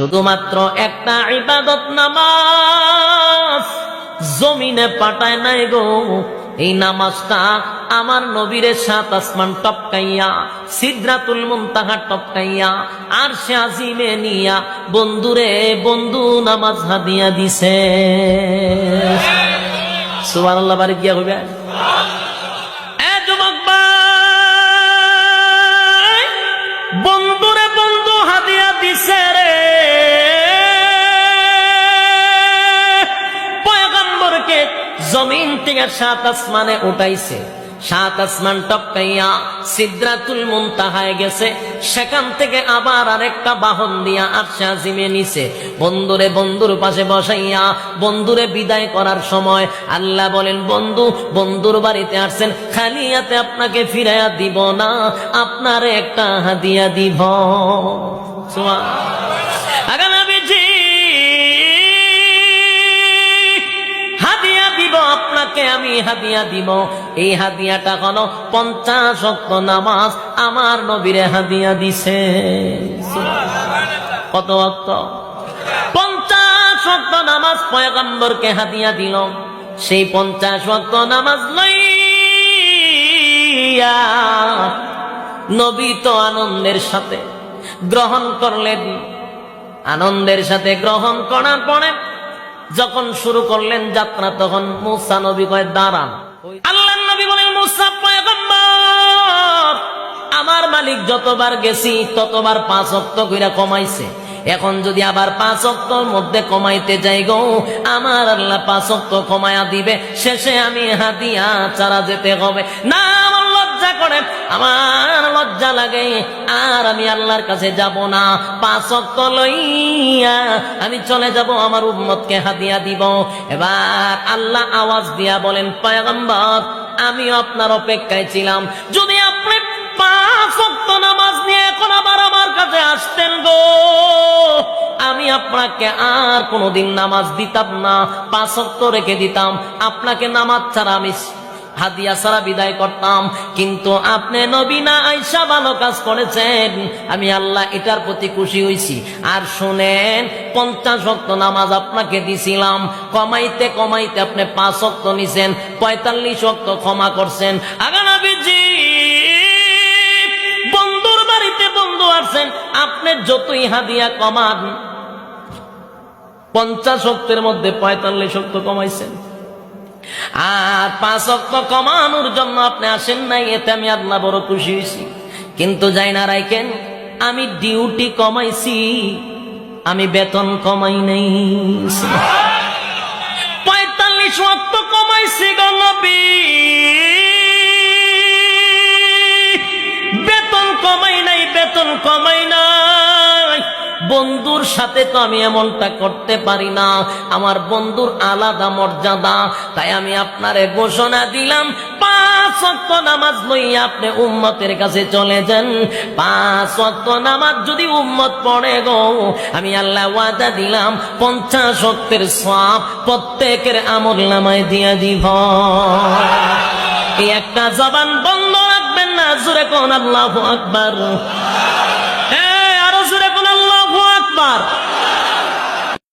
শুধুমাত্র একটা ইবাদত নামাজ জমিনে পাঠায় নাই গো। এই নামাজটা আমার নবীরে 7 আসমান টপকাইয়া, সিদরাতুল মুনতাহা টপকাইয়া, আরশে আজিমে নিয়া বন্ধুরে বন্ধু নামাজ হাদিয়া দিছে। সুবহানাল্লাহ, বাড়ি গিয়া কইবে এ যুবক ভাই, বন্ধুরে বন্ধু হাদিয়া দিছে রে। পয়গম্বরকে জমিন থেকে 7 আসমানে উঠাইছে, 7 আসমান টপকাইয়া সিদরাতুল মুনতাহায় গেছে, সেখান থেকে আবার আরেকটা বাহন দিয়া আরশে আজিমে নিছে। বন্ধুরে বন্ধুর পাশে বসাইয়া বন্ধুরে বিদায় করার সময় আল্লাহ বলেন, বন্ধু বন্ধুর বাড়িতে আসছেন, খালি হাতে আপনাকে ফিরাইয়া দিব না, আপনার একটা হাদিয়া দিব। হাদিয়া দিব আপনাকে, আমি হাদিয়া দিব। এই হাদিয়াটা হলো 50 ওয়াক্ত নামাজ আমার নবীরে হাদিয়া দিছে। কত ওয়াক্ত? 50 ওয়াক্ত নামাজ পয়গম্বরকে হাদিয়া দিল। সেই 50 ওয়াক্ত নামাজ লইয়া নবী তো আনন্দের সাথে গ্রহণ করলেন। আনন্দের সাথে গ্রহণ করার পরে যখন শুরু করলেন যাত্রা, তখন মুসা নবী কয় দাঁড়ান। আল্লাহর নবী বলেন, মুসা পয়গম্বর, আমার মালিক যতবার গেছি ততবার 5 ওয়াক্ত কইরা কমাইছে, এখন যদি আবার 5 ওয়াক্তর মধ্যে কমাইতে যাই গো, আমার আল্লাহ 5 ওয়াক্ত কমায়া দিবে, শেষে আমি হাদিয়া ছাড়া যেতে হবে না। আমার লজ্জা করে, আমার লজ্জা লাগে, আর আমি আল্লাহর কাছে যাব না। 5 ওয়াক্ত লইয়া আমি চলে যাব, আমার উম্মতকে হাদিয়া দিব। এবার আল্লাহ আওয়াজ দিয়া বলেন, পয়গম্বর আমি আপনার অপেক্ষায় ছিলাম, যদি আপনি 5 ওয়াক্ত নামাজ নিয়ে এখন আবার আমার কাছে আসতেন গো, আমি আপনাকে আর কোনোদিন নামাজ দিতাম না, 5 ওয়াক্ত রেখে দিতাম, আপনাকে নামাজ ছাড়া আমি হাদিয়া ছাড়া বিদায় করতাম। কিন্তু আপনি নবী না আইসা ভালো কাজ করেছেন, আমি আল্লাহ এটার প্রতি খুশি হইছি। আর শুনেন, 50 ওয়াক্ত নামাজ আপনাকে দিছিলাম, কমাইতে কমাইতে আপনি 5 ওয়াক্ত নিছেন, 45 ওয়াক্ত ক্ষমা করছেন। আগা নবীজি বন্ধুর বাড়িতে বন্ধু আসছেন, আপনি যতই হাদিয়া কমান, 50 ওয়াক্তের মধ্যে 45 ওয়াক্ত কমাইছেন, আর 5 ওয়াক্ত কমানোর জন্য আপনি আসেন নাই, এতে আমি আল্লাহ বড় খুশি হয়েছি। কিন্তু যাই না রাখেন, আমি ডিউটি কমাইছি, আমি বেতন কমাই নাই। 45 ওয়াক্ত কমাইছি গো নবী, বেতন কমাই নাই, বেতন কমাই নাই। বন্ধুর সাথে তো আমি এমনটা করতে পারি না, আমার বন্ধুর আলাদা মর্যাদা, তাই আমি আপনারে ঘোষণা দিলাম, 5 ওয়াক্ত নামাজ লইয়া আপনি উম্মতের কাছে চলে যান। 5 ওয়াক্ত নামাজ যদি উম্মত পড়ে গো, আমি আল্লাহ ওয়াদা দিলাম 50 ওয়াক্তের সওয়াব প্রত্যেকের আমলনামায় দিয়া দিব। এই একটা জবান বন্ধ রাখবেন না, জোরে কোন আল্লাহু আকবার।